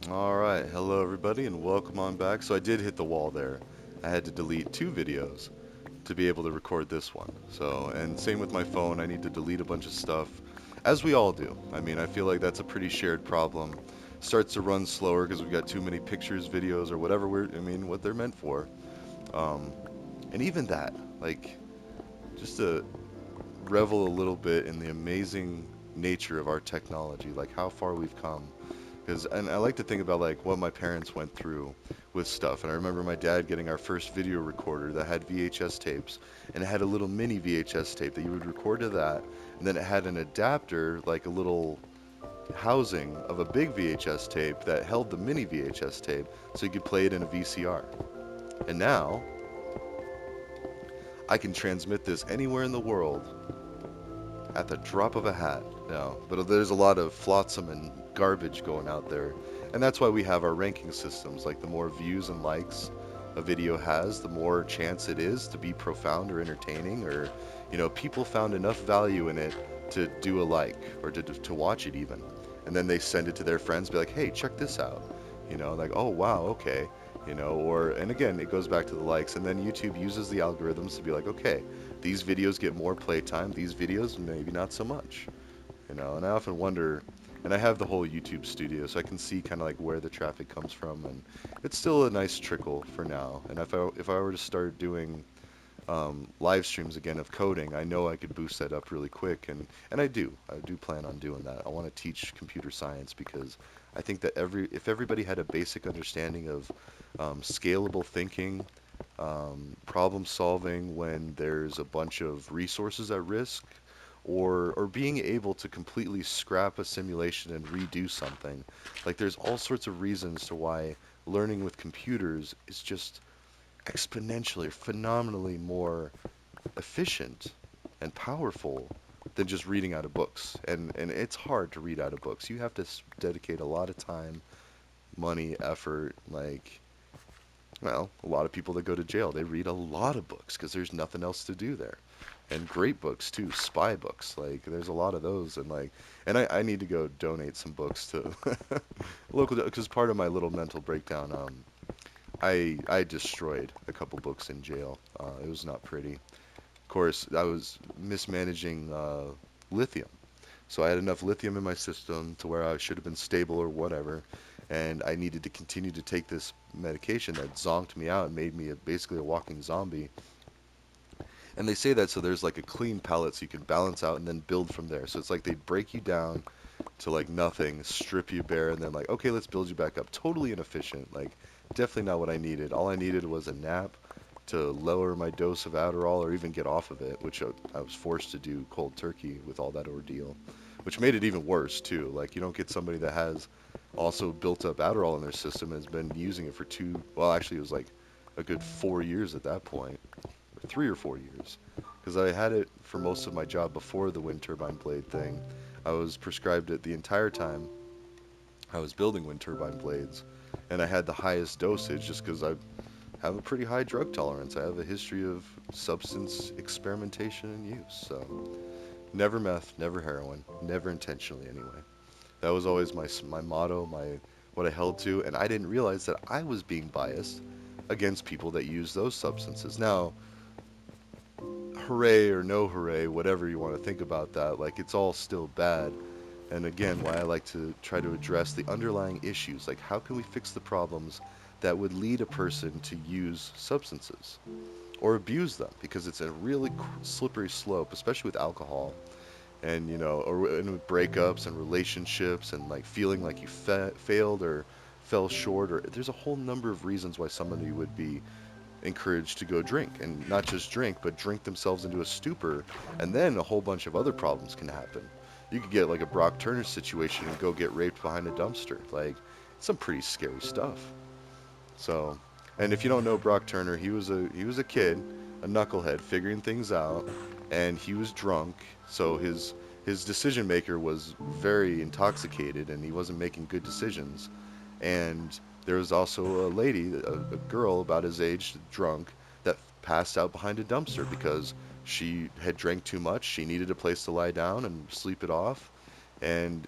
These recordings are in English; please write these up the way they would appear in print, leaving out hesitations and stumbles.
Alright, hello everybody and welcome on back. So I did hit the wall there. I had to delete two videos to be able to record this one. And same with my phone, I need to delete a bunch of stuff, as we all do. I mean, I feel like that's a pretty shared problem. Starts to run slower because we've got too many pictures, videos, or whatever what they're meant for. Um, and even that, like, just to revel a little bit in the amazing nature of our technology, like how far we've come. And I like to think about like what my parents went through with stuff. And I remember my dad getting our first video recorder that had VHS tapes, and it had a little mini VHS tape that you would record to that, and then it had an adapter, like a little housing of a big VHS tape that held the mini VHS tape, so you could play it in a VCR. And now I can transmit this anywhere in the world at the drop of a hat. No, but there's a lot of flotsam and garbage going out there. And that's why we have our ranking systems. Like the more views and likes a video has, the more chance it is to be profound or entertaining, or, people found enough value in it to do a like or to watch it even. And then they send it to their friends, be like, hey, check this out. Like, oh, wow, okay. And again, it goes back to the likes. And then YouTube uses the algorithms to be like, okay, these videos get more playtime, these videos maybe not so much. And I often wonder, and I have the whole YouTube studio, so I can see kind of like where the traffic comes from, and it's still a nice trickle for now. And if I were to start doing live streams again of coding, I know I could boost that up really quick, and I do plan on doing that. I want to teach computer science because I think that if everybody had a basic understanding of scalable thinking, problem solving when there's a bunch of resources at risk, or being able to completely scrap a simulation and redo something. Like there's all sorts of reasons to why learning with computers is just exponentially, phenomenally more efficient and powerful than just reading out of books. And it's hard to read out of books. You have to dedicate a lot of time, money, effort. A lot of people that go to jail, they read a lot of books because there's nothing else to do there. And great books too, spy books. Like there's a lot of those, and I need to go donate some books to local because part of my little mental breakdown. I destroyed a couple books in jail. It was not pretty. Of course, I was mismanaging lithium. So I had enough lithium in my system to where I should have been stable or whatever, and I needed to continue to take this medication that zonked me out and made me basically a walking zombie. And they say that so there's like a clean palette so you can balance out and then build from there. So it's like they break you down to like nothing, strip you bare, and then like, okay, let's build you back up. Totally inefficient. Like, definitely not what I needed. All I needed was a nap to lower my dose of Adderall or even get off of it, which I was forced to do cold turkey with all that ordeal, which made it even worse too. Like, you don't get somebody that has also built up Adderall in their system and has been using it for well, actually, it was like a good 4 years at that point, or 3 or 4 years, because I had it for most of my job before the wind turbine blade thing. I was prescribed it the entire time I was building wind turbine blades, and I had the highest dosage just because I have a pretty high drug tolerance. I have a history of substance experimentation and use. So never meth, never heroin, never intentionally anyway. That was always my motto, my what I held to, and I didn't realize that I was being biased against people that use those substances. Now, hooray or no hooray, whatever you want to think about that, like it's all still bad. And again, why I like to try to address the underlying issues, like how can we fix the problems that would lead a person to use substances or abuse them, because it's a really slippery slope, especially with alcohol, and and with breakups and relationships, and like feeling like you failed or fell short, or there's a whole number of reasons why somebody would be encouraged to go drink, and not just drink, but drink themselves into a stupor, and then a whole bunch of other problems can happen. You could get like a Brock Turner situation and go get raped behind a dumpster. Like, it's some pretty scary stuff. So, and if you don't know Brock Turner, he was a kid, a knucklehead figuring things out, and he was drunk, so his decision maker was very intoxicated and he wasn't making good decisions. And there was also a lady, a girl about his age, drunk, that passed out behind a dumpster because she had drank too much. She needed a place to lie down and sleep it off. And,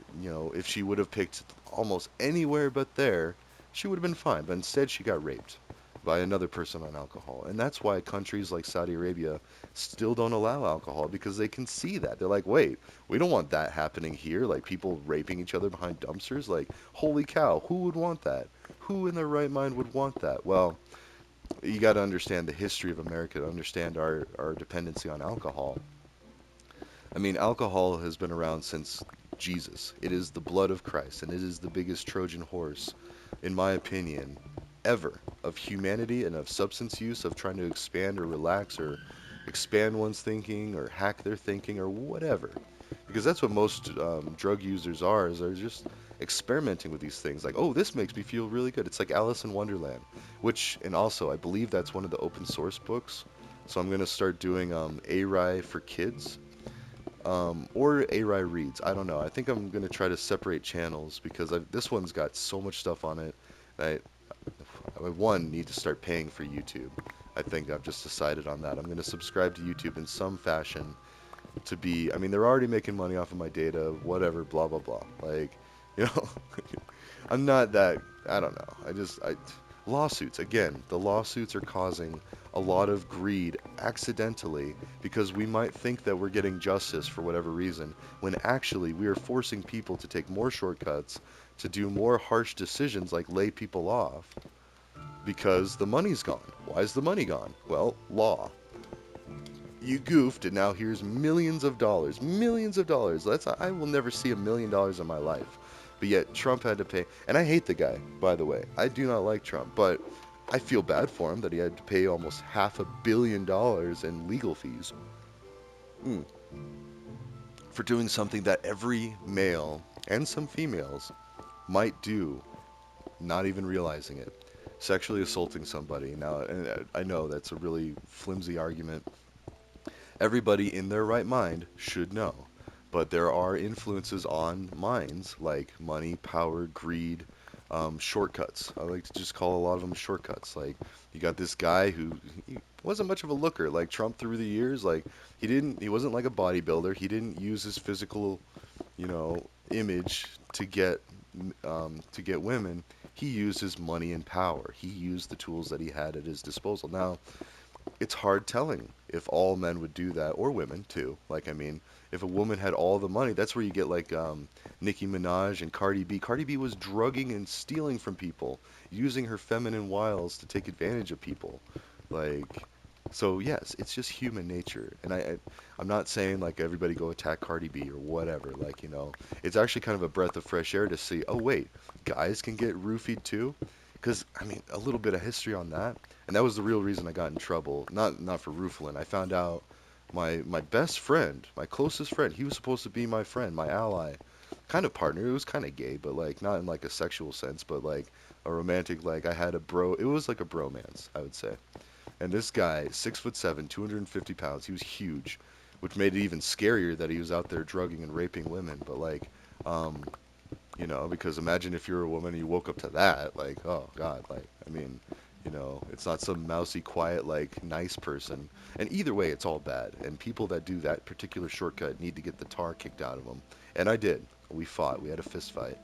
if she would have picked almost anywhere but there, she would have been fine. But instead, she got raped by another person on alcohol. And that's why countries like Saudi Arabia still don't allow alcohol, because they can see that. They're like, wait, we don't want that happening here. Like people raping each other behind dumpsters. Like, holy cow, who would want that? Who in their right mind would want that? Well, you got to understand the history of America to understand our dependency on alcohol. I mean, alcohol has been around since Jesus. It is the blood of Christ, and it is the biggest Trojan horse, in my opinion, ever of humanity and of substance use, of trying to expand or relax or expand one's thinking or hack their thinking or whatever. Because that's what most drug users are, is they're just experimenting with these things. Like, oh, this makes me feel really good. It's like Alice in Wonderland, which, and also, I believe that's one of the open source books. So I'm going to start doing A-Rye for kids, or A-Rye reads. I don't know. I think I'm gonna try to separate channels because this one's got so much stuff on it. I, one, need to start paying for YouTube. I think I've just decided on that. I'm gonna subscribe to YouTube in some fashion to be. I mean, they're already making money off of my data. Whatever. Blah blah blah. Like, you know, I'm not that. I don't know. Lawsuits again. The lawsuits are causing a lot of greed accidentally, because we might think that we're getting justice for whatever reason, when actually we are forcing people to take more shortcuts, to do more harsh decisions like lay people off, because the money's gone. Why is the money gone? Well, law. You goofed, and now here's millions of dollars. Millions of dollars. I will never see $1 million in my life. But yet Trump had to pay, and I hate the guy, by the way. I do not like Trump, but I feel bad for him that he had to pay almost $500 million in legal fees, mm, for doing something that every male and some females might do, not even realizing it. Sexually assaulting somebody. Now, and I know that's a really flimsy argument. Everybody in their right mind should know. But there are influences on minds like money, power, greed, shortcuts. I like to just call a lot of them shortcuts. Like, you got this guy who he wasn't much of a looker. Like Trump through the years, like he wasn't like a bodybuilder. He didn't use his physical, image to get women. He used his money and power. He used the tools that he had at his disposal. Now, it's hard telling if all men would do that, or women too. Like, I mean, if a woman had all the money, that's where you get like Nicki Minaj and Cardi B. Cardi B was drugging and stealing from people, using her feminine wiles to take advantage of people. Like, so yes, it's just human nature. And I'm not saying like everybody go attack Cardi B or whatever. Like, it's actually kind of a breath of fresh air to see, oh wait, guys can get roofied too. Because, I mean, a little bit of history on that, and that was the real reason I got in trouble. Not for roofling. I found out my best friend, my closest friend, he was supposed to be my friend, my ally, kind of partner. It was kind of gay, but like not in like a sexual sense, but like a romantic. Like, I had a bro. It was like a bromance, I would say. And this guy, 6'7", 250 pounds, he was huge, which made it even scarier that he was out there drugging and raping women. But like, um, because imagine if you're a woman and you woke up to that, like, oh God, like, I mean, it's not some mousy, quiet, like, nice person. And either way, it's all bad. And people that do that particular shortcut need to get the tar kicked out of them. And I did. We fought. We had a fist fight.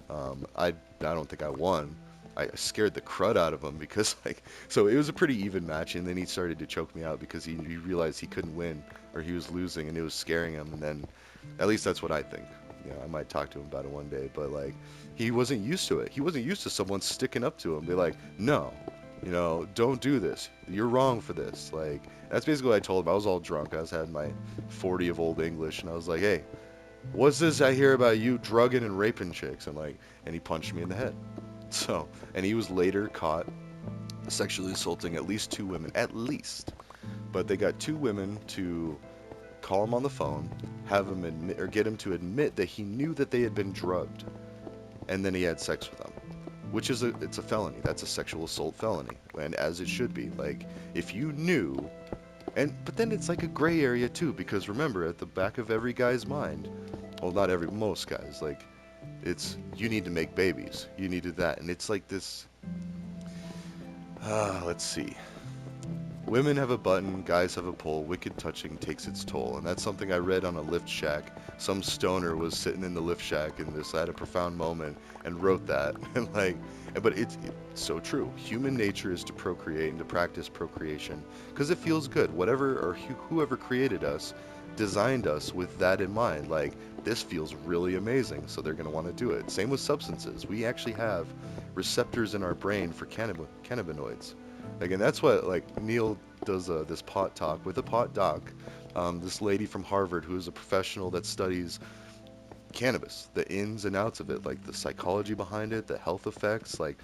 I don't think I won. I scared the crud out of him because, like, so it was a pretty even match. And then he started to choke me out because he realized he couldn't win, or he was losing, and it was scaring him. And then, at least that's what I think. I might talk to him about it one day, but like, he wasn't used to it. He wasn't used to someone sticking up to him, be like, no, don't do this. You're wrong for this. Like, that's basically what I told him. I was all drunk. I was had my 40 of old English, and I was like, hey, what's this I hear about you drugging and raping chicks? And he punched me in the head. So, and he was later caught sexually assaulting at least two women, at least. But they got two women to call him on the phone, have him admit, or get him to admit that he knew that they had been drugged, and then he had sex with them, which is it's a felony. That's a sexual assault felony, and as it should be. Like, if you knew, but then it's like a gray area too, because remember, at the back of every guy's mind, well, not every, most guys, like, it's, you need to make babies, you needed that, and it's like this. Let's see. Women have a button, guys have a pull, wicked touching takes its toll. And that's something I read on a lift shack. Some stoner was sitting in the lift shack and just had a profound moment and wrote that. And like, but it's so true. Human nature is to procreate and to practice procreation because it feels good. Whatever or whoever created us designed us with that in mind. Like, this feels really amazing, so they're going to want to do it. Same with substances. We actually have receptors in our brain for cannabinoids. Again, that's what like Neil does this pot talk with a pot doc. This lady from Harvard who is a professional that studies cannabis, the ins and outs of it, like the psychology behind it, the health effects. Like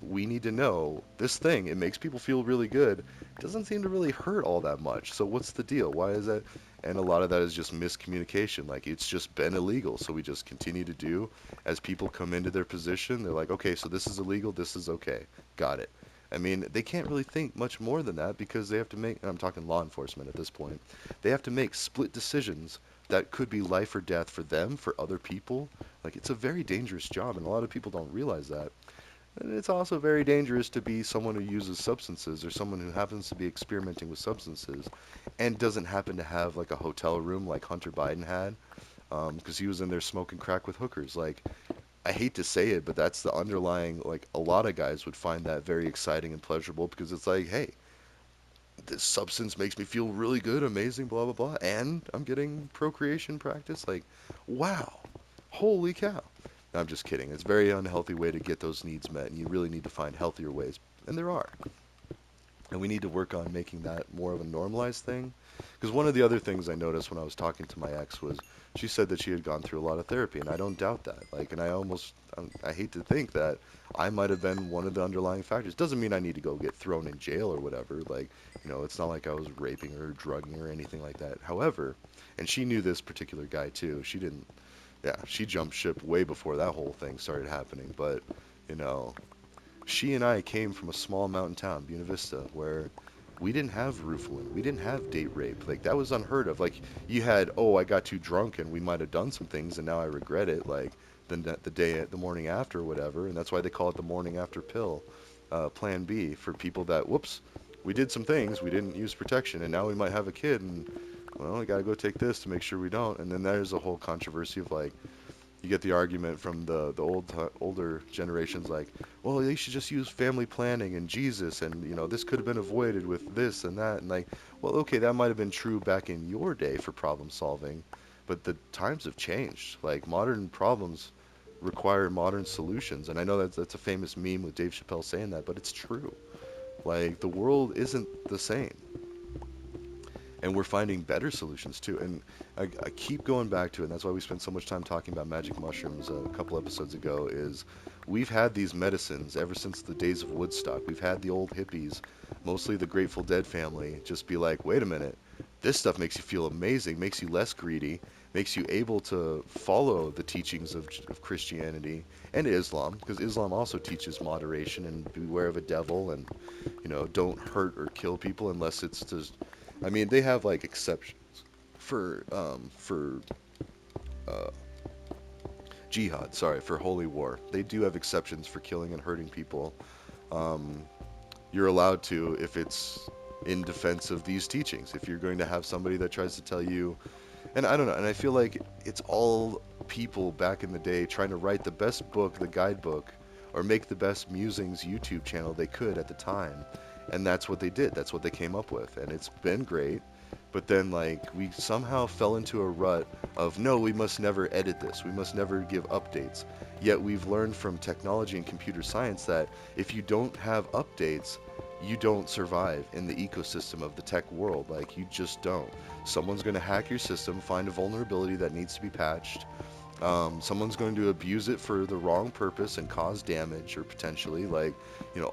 we need to know this thing. It makes people feel really good. It doesn't seem to really hurt all that much. So what's the deal? Why is that? And a lot of that is just miscommunication. Like it's just been illegal, so we just continue to do. As people come into their position, they're like, okay, so this is illegal. This is okay. Got it. I mean, they can't really think much more than that because they have to make, I'm talking law enforcement at this point, they have to make split decisions that could be life or death for them, for other people. Like, it's a very dangerous job, and a lot of people don't realize that. And it's also very dangerous to be someone who uses substances or someone who happens to be experimenting with substances and doesn't happen to have like a hotel room like Hunter Biden had because he was in there smoking crack with hookers. Like, I hate to say it, but that's the underlying, like, a lot of guys would find that very exciting and pleasurable because it's like, hey, this substance makes me feel really good, amazing, blah, blah, blah, and I'm getting procreation practice. Like, wow, holy cow. No, I'm just kidding. It's a very unhealthy way to get those needs met, and you really need to find healthier ways. And there are. And we need to work on making that more of a normalized thing. Because one of the other things I noticed when I was talking to my ex was she said that she had gone through a lot of therapy, and I don't doubt that. Like, and I hate to think that I might have been one of the underlying factors. Doesn't mean I need to go get thrown in jail or whatever. Like, it's not like I was raping her, or drugging her, or anything like that. However, and she knew this particular guy too. She didn't, yeah, she jumped ship way before that whole thing started happening. But, you know, she and I came from a small mountain town, Buena Vista, where we didn't have roofling. We didn't have date rape. Like, that was unheard of. Like, you had, oh, I got too drunk and we might have done some things and now I regret it. Like, the morning after, or whatever. And that's why they call it the morning after pill, Plan B, for people that, whoops, we did some things, we didn't use protection, and now we might have a kid, and, well, we gotta go take this to make sure we don't. And then there's a whole controversy of, like, you get the argument from the older generations like, well, they should just use family planning and Jesus, and this could have been avoided with this and that, and like, well, okay, that might have been true back in your day for problem solving, but the times have changed. Like, modern problems require modern solutions, and I know that's a famous meme with Dave Chappelle saying that, but it's true. Like, the world isn't the same, and we're finding better solutions too. And I keep going back to it, and that's why we spent so much time talking about magic mushrooms a couple episodes ago. Is we've had these medicines ever since the days of Woodstock. We've had the old hippies, mostly the Grateful Dead family, just be like, wait a minute, this stuff makes you feel amazing, makes you less greedy, makes you able to follow the teachings of Christianity and Islam, because Islam also teaches moderation and beware of a devil, and don't hurt or kill people unless it's just, I mean, they have like exceptions for uh, jihad. Sorry, for holy war. They do have exceptions for killing and hurting people. Um, you're allowed to if it's in defense of these teachings. If you're going to have somebody that tries to tell you, and I don't know, and I feel like it's all people back in the day trying to write the best book, the guidebook, or make the best Musings YouTube channel they could at the time. And that's what they did. That's what they came up with. And it's been great. But then, like, we somehow fell into a rut of, no, we must never edit this. We must never give updates. Yet we've learned from technology and computer science that if you don't have updates, you don't survive in the ecosystem of the tech world. Like, you just don't. Someone's going to hack your system, find a vulnerability that needs to be patched. Someone's going to abuse it for the wrong purpose and cause damage, or potentially, like,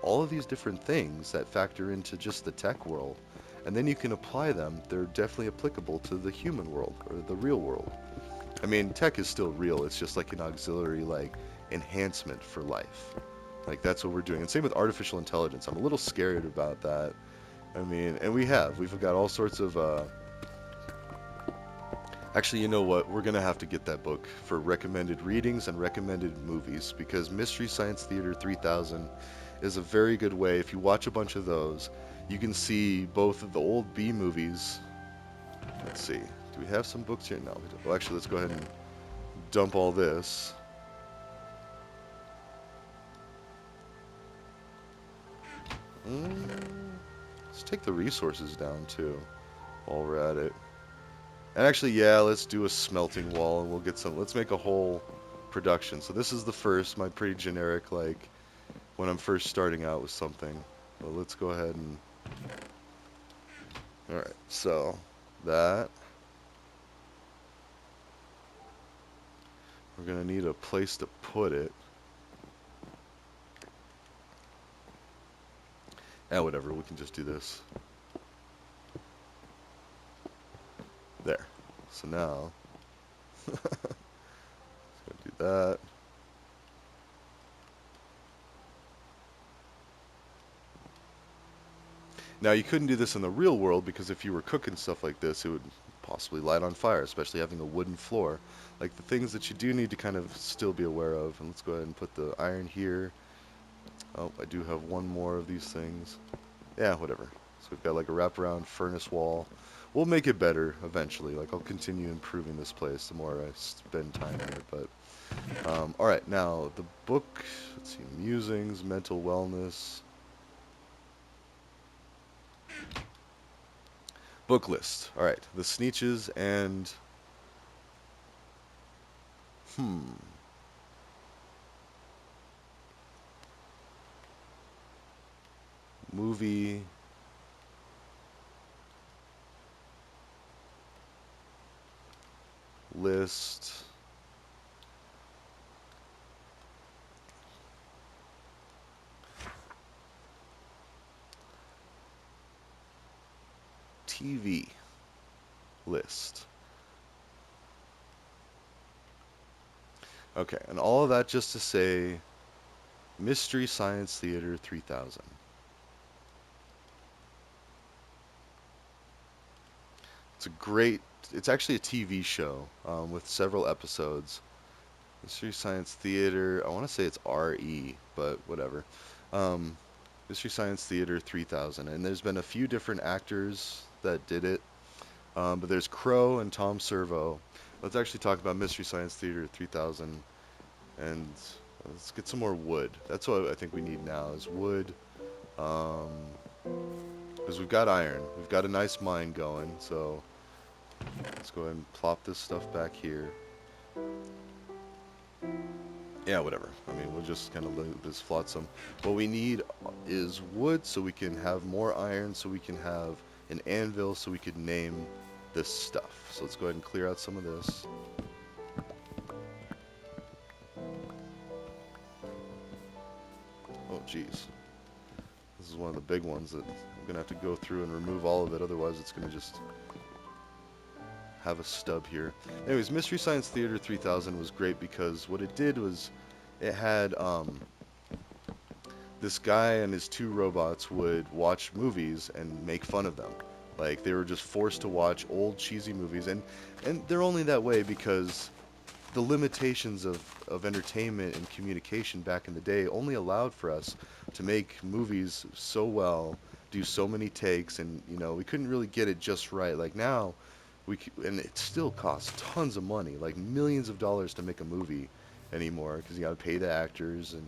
all of these different things that factor into just the tech world. And then you can apply them. They're definitely applicable to the human world or the real world. I mean, tech is still real. It's just like an auxiliary, like, enhancement for life. Like, that's what we're doing. And same with artificial intelligence. I'm a little scared about that. I mean, and we've got all sorts of, actually, you know what? We're going to have to get that book for recommended readings and recommended movies, because Mystery Science Theater 3000 is a very good way. If you watch a bunch of those, you can see both of the old B movies. Let's see. Do we have some books here? No, we don't. Well, actually, let's go ahead and dump all this. Let's take the resources down too while we're at it. And actually, yeah, let's do a smelting wall and we'll get some. Let's make a whole production. So this is the first, my pretty generic, like when I'm first starting out with something. Well, let's go ahead and. Alright, so that. We're going to need a place to put it. Yeah, whatever, we can just do this. There. So now, let's go do that. Now, you couldn't do this in the real world because if you were cooking stuff like this, it would possibly light on fire, especially having a wooden floor. Like the things that you do need to kind of still be aware of. And let's go ahead and put the iron here. Oh, I do have one more of these things. Yeah, whatever. So we've got like a wraparound furnace wall. We'll make it better eventually. Like I'll continue improving this place the more I spend time here. But all right, now the book. Let's see, musings, mental wellness, book list. All right, the Sneetches and hmm, movie list. TV list. Okay, and all of that just to say Mystery Science Theater 3000. It's a great, it's actually a TV show with several episodes. Mystery Science Theater, I want to say it's RE, but whatever. Um, Mystery Science Theater 3000. And there's been a few different actors that did it, but there's Crow and Tom Servo. Let's actually talk about Mystery Science Theater 3000, and let's get some more wood. That's what I think we need now is wood, because we've got iron. We've got a nice mine going, so let's go ahead and plop this stuff back here. Yeah, whatever. I mean, we'll just kind of let this flotsam. What we need is wood so we can have more iron, so we can have an anvil, so we could name this stuff. So let's go ahead and clear out some of this. Oh, geez. This is one of the big ones that I'm going to have to go through and remove all of it, otherwise it's going to just have a stub here. Anyways, Mystery Science Theater 3000 was great because what it did was it had this guy and his two robots would watch movies and make fun of them. Like they were just forced to watch old cheesy movies, and they're only that way because the limitations of entertainment and communication back in the day only allowed for us to make movies so well, do so many takes, and you know we couldn't really get it just right. Like now, and it still costs tons of money, like millions of dollars to make a movie anymore, because you got to pay the actors and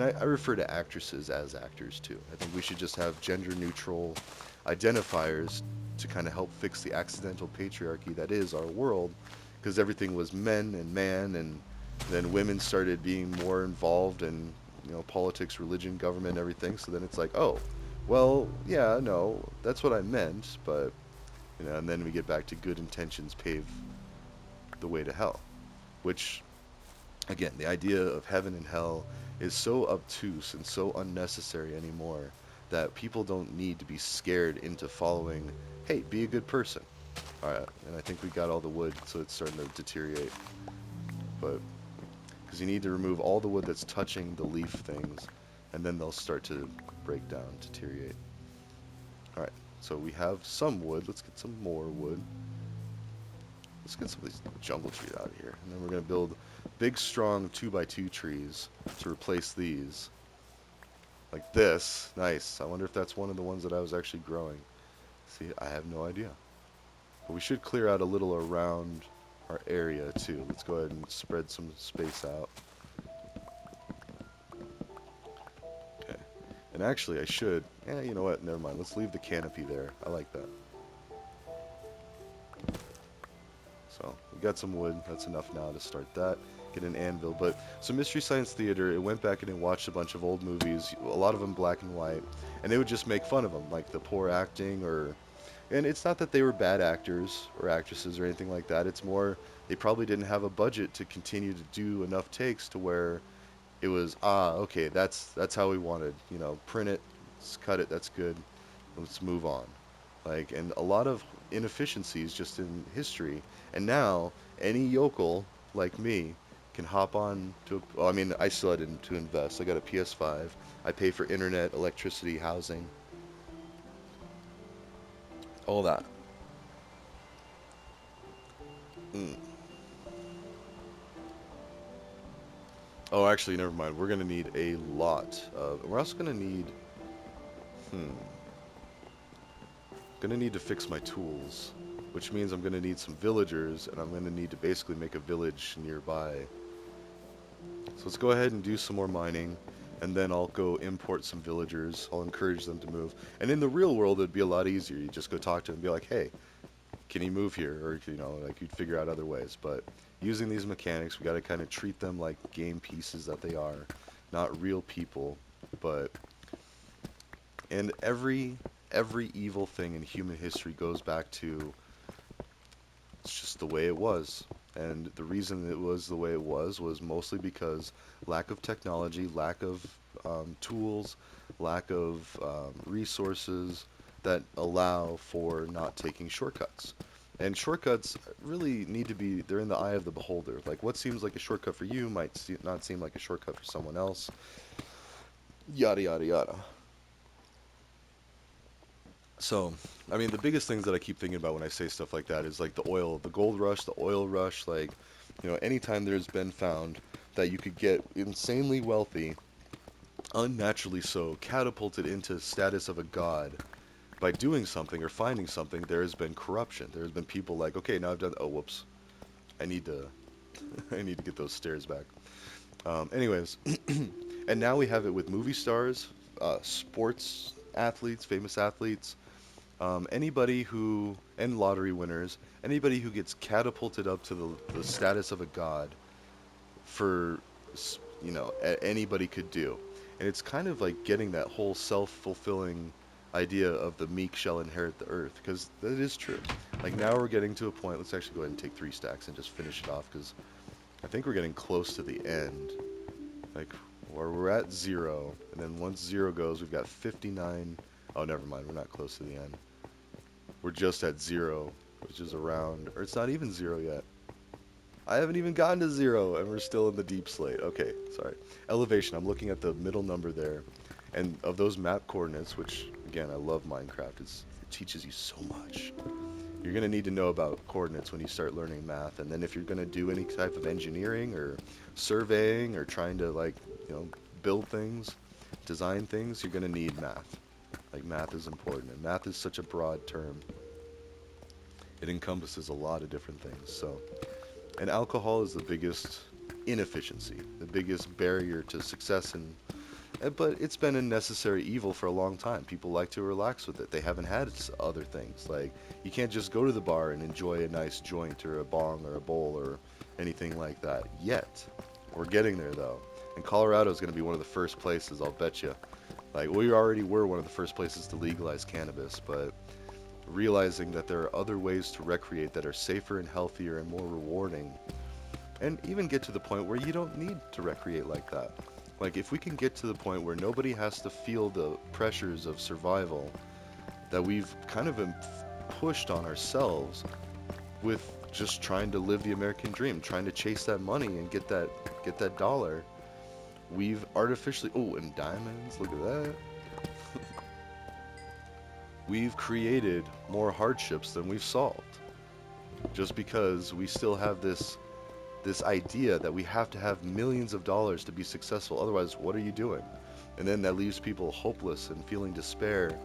I refer to actresses as actors too. I think we should just have gender neutral identifiers to kind of help fix the accidental patriarchy that is our world, because everything was men and man, and then women started being more involved in politics, religion, government, everything. So then it's like, oh, well, yeah, no, that's what I meant, but and then we get back to good intentions pave the way to hell, which again, the idea of heaven and hell is so obtuse and so unnecessary anymore that people don't need to be scared into following, hey, be a good person. All right, and I think we got all the wood, so it's starting to deteriorate. But because you need to remove all the wood that's touching the leaf things, and then they'll start to break down, deteriorate. All right, so we have some wood. Let's get some more wood. Let's get some of these jungle trees out of here. And then we're going to build big, strong 2x2 trees to replace these. Like this. Nice. I wonder if that's one of the ones that I was actually growing. See, I have no idea. But we should clear out a little around our area too. Let's go ahead and spread some space out. Okay. And actually, I should. You know what? Never mind. Let's leave the canopy there. I like that. So we got some wood. That's enough now to start that. Get an anvil. But so Mystery Science Theater, it went back in and watched a bunch of old movies, a lot of them black and white, and they would just make fun of them, like the poor acting or. And it's not that they were bad actors or actresses or anything like that. It's more they probably didn't have a budget to continue to do enough takes to where it was okay, that's how we wanted, print it, cut it, that's good, let's move on. Like, and a lot of inefficiencies just in history. And now any yokel like me can hop on to well, I mean, I still had to invest. I got a PS5. I pay for internet, electricity, housing, all that. Mm. Oh, actually, never mind. We're gonna need a lot of. We're also gonna need. Hmm. Gonna need to fix my tools, which means I'm gonna need some villagers, and I'm gonna need to basically make a village nearby. So let's go ahead and do some more mining, and then I'll go import some villagers. I'll encourage them to move. And in the real world, it'd be a lot easier. You just go talk to them and be like, hey, can you move here? Or, like you'd figure out other ways. But using these mechanics, we gotta kind of treat them like game pieces that they are, not real people. But, and every evil thing in human history goes back to it's just the way it was. And the reason it was the way it was mostly because lack of technology, lack of tools, lack of resources that allow for not taking shortcuts. And shortcuts really need to be, they're in the eye of the beholder. Like what seems like a shortcut for you might not seem like a shortcut for someone else. Yada, yada, yada. So, I mean, the biggest things that I keep thinking about when I say stuff like that is like the oil, the gold rush, the oil rush. Like, anytime there's been found that you could get insanely wealthy, unnaturally so, catapulted into status of a god by doing something or finding something, there has been corruption. There has been people like, okay, now I've done. Oh, whoops, I need to, I need to get those stairs back. Anyways, and now we have it with movie stars, sports athletes, famous athletes. Anybody who, and lottery winners, anybody who gets catapulted up to the status of a god for, anybody could do. And it's kind of like getting that whole self-fulfilling idea of the meek shall inherit the earth, because that is true. Like now we're getting to a point, let's actually go ahead and take 3 stacks and just finish it off, because I think we're getting close to the end. Like, where we're at 0, and then once 0 goes, we've got 59. Oh, never mind, we're not close to the end. We're just at 0, which is around, or it's not even 0 yet. I haven't even gotten to 0, and we're still in the deep slate. Okay, sorry. Elevation, I'm looking at the middle number there. And of those map coordinates, which, again, I love Minecraft, it teaches you so much. You're going to need to know about coordinates when you start learning math. And then if you're going to do any type of engineering or surveying or trying to, like, build things, design things, you're going to need math. Like, math is important. And math is such a broad term. It encompasses a lot of different things. So, and alcohol is the biggest inefficiency, the biggest barrier to success but it's been a necessary evil for a long time. People like to relax with it. They haven't had other things. Like, you can't just go to the bar and enjoy a nice joint or a bong or a bowl or anything like that yet. We're getting there, though. And Colorado is going to be one of the first places, I'll bet you. Like, we already were one of the first places to legalize cannabis, but realizing that there are other ways to recreate that are safer and healthier and more rewarding, and even get to the point where you don't need to recreate like that. Like, if we can get to the point where nobody has to feel the pressures of survival that we've kind of been pushed on ourselves with just trying to live the American dream, trying to chase that money and get that dollar, we've artificially, oh, and diamonds, look at that. We've created more hardships than we've solved. Just because we still have this idea that we have to have millions of dollars to be successful. Otherwise, what are you doing? And then that leaves people hopeless and feeling despair.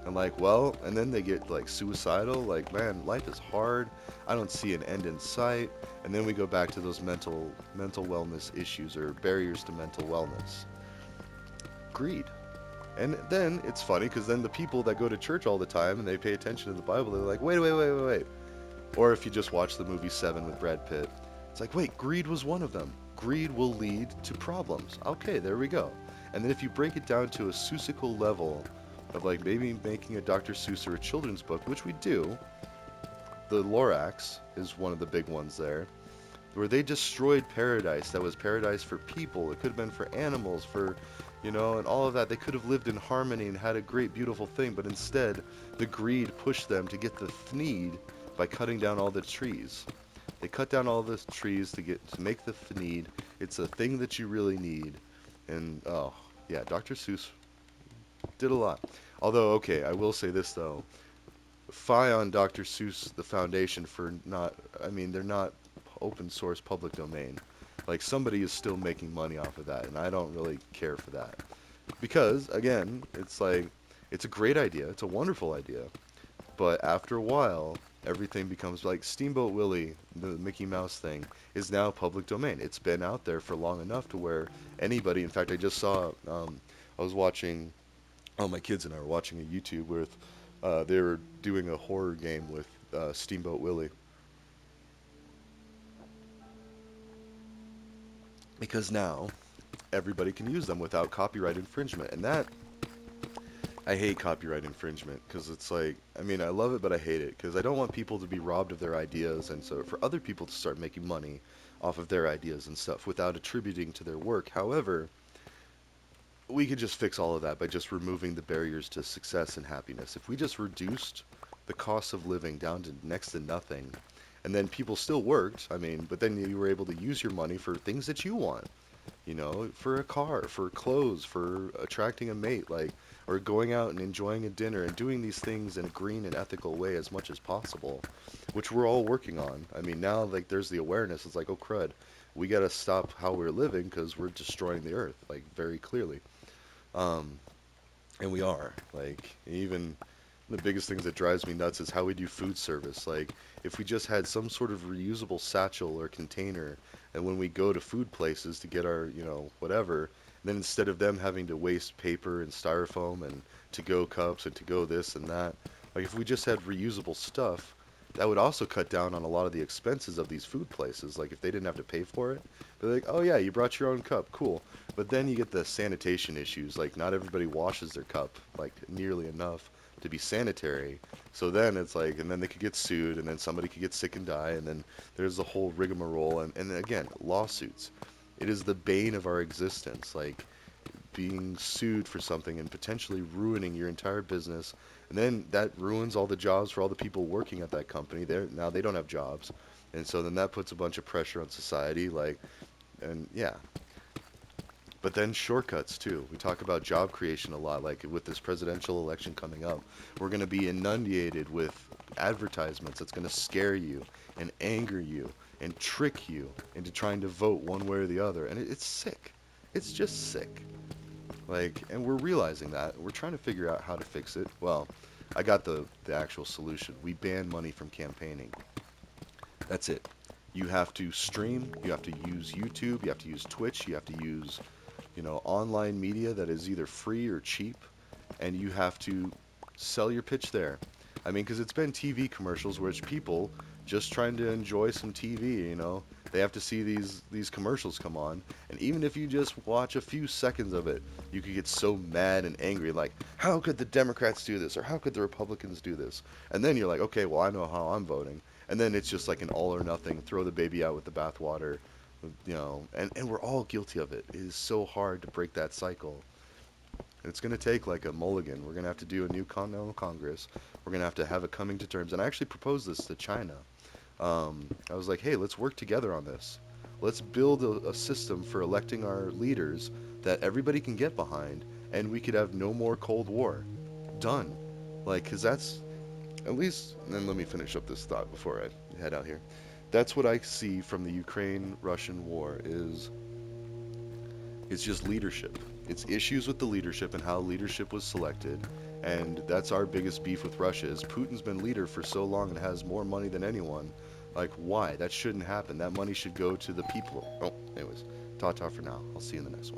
And like, well, and then they get like suicidal, like, man, life is hard. I don't see an end in sight. And then we go back to those mental wellness issues or barriers to mental wellness. Greed. And then it's funny because then the people that go to church all the time and they pay attention to the Bible, they're like, wait, wait, wait, wait, wait. Or if you just watch the movie Seven with Brad Pitt, it's like, wait, greed was one of them. Greed will lead to problems. Okay, there we go. And then if you break it down to a Seussical level of like maybe making a Dr. Seuss or a children's book, which we do, the Lorax is one of the big ones there, where they destroyed paradise that was paradise for people. It could have been for animals, for, and all of that. They could have lived in harmony and had a great, beautiful thing, but instead, the greed pushed them to get the thneed by cutting down all the trees. They cut down all the trees to make the thneed. It's a thing that you really need. And, oh, yeah, Dr. Seuss did a lot. Although, okay, I will say this, though. Fi on Dr. Seuss, the foundation, for not, I mean, they're not open source public domain. Like, somebody is still making money off of that, and I don't really care for that. Because, again, it's like, it's a great idea, it's a wonderful idea, but after a while, everything becomes like Steamboat Willie, the Mickey Mouse thing, is now public domain. It's been out there for long enough to where anybody, in fact, I just saw, I was watching, oh, my kids and I were watching a YouTube with, they were doing a horror game with Steamboat Willie. Because now everybody can use them without copyright infringement. And that, I hate copyright infringement because it's like, I mean, I love it, but I hate it because I don't want people to be robbed of their ideas. And so for other people to start making money off of their ideas and stuff without attributing to their work. However, we could just fix all of that by just removing the barriers to success and happiness. If we just reduced the cost of living down to next to nothing, and then people still worked, I mean, but then you were able to use your money for things that you want, for a car, for clothes, for attracting a mate, like, or going out and enjoying a dinner and doing these things in a green and ethical way as much as possible, which we're all working on. I mean, now, like, there's the awareness. It's like, oh, crud, we got to stop how we're living because we're destroying the earth, like, very clearly. Um, and we are. Like, even the biggest things that drives me nuts is how we do food service. Like, if we just had some sort of reusable satchel or container, and when we go to food places to get our, whatever, then instead of them having to waste paper and styrofoam and to-go cups and to-go this and that, like if we just had reusable stuff, that would also cut down on a lot of the expenses of these food places. Like if they didn't have to pay for it, they're like, oh yeah, you brought your own cup, cool. But then you get the sanitation issues. Like not everybody washes their cup like nearly enough to be sanitary. So then it's like, and then they could get sued, and then somebody could get sick and die, and then there's the whole rigmarole, and again, lawsuits. It is the bane of our existence. Like being sued for something and potentially ruining your entire business. And then that ruins all the jobs for all the people working at that company. Now they don't have jobs. And so then that puts a bunch of pressure on society, like, and yeah. But then shortcuts too. We talk about job creation a lot, like with this presidential election coming up. We're going to be inundated with advertisements that's going to scare you and anger you and trick you into trying to vote one way or the other. And it's sick. It's just sick. Like, and we're realizing that. We're trying to figure out how to fix it. Well, I got the actual solution. We ban money from campaigning. That's it. You have to stream, you have to use YouTube, you have to use Twitch, you have to use, online media that is either free or cheap, and you have to sell your pitch there. I mean, because it's been TV commercials where it's people just trying to enjoy some TV. They have to see these commercials come on, and even if you just watch a few seconds of it, you could get so mad and angry, like, how could the Democrats do this, or how could the Republicans do this? And then you're like, okay, well, I know how I'm voting. And then it's just like an all or nothing, throw the baby out with the bathwater, and we're all guilty of it. It is so hard to break that cycle. It's going to take like a mulligan. We're going to have to do a new Continental Congress. We're going to have a coming to terms. And I actually proposed this to China. I was like, hey, let's work together on this. Let's build a system for electing our leaders that everybody can get behind, and we could have no more Cold War. Done. Like, because that's, at least, and then let me finish up this thought before I head out here. That's what I see from the Ukraine-Russian war is It's just leadership. It's issues with the leadership and how leadership was selected. And that's our biggest beef with Russia is Putin's been leader for so long and has more money than anyone. Like, why? That shouldn't happen. That money should go to the people. Oh, anyways, ta-ta for now. I'll see you in the next one.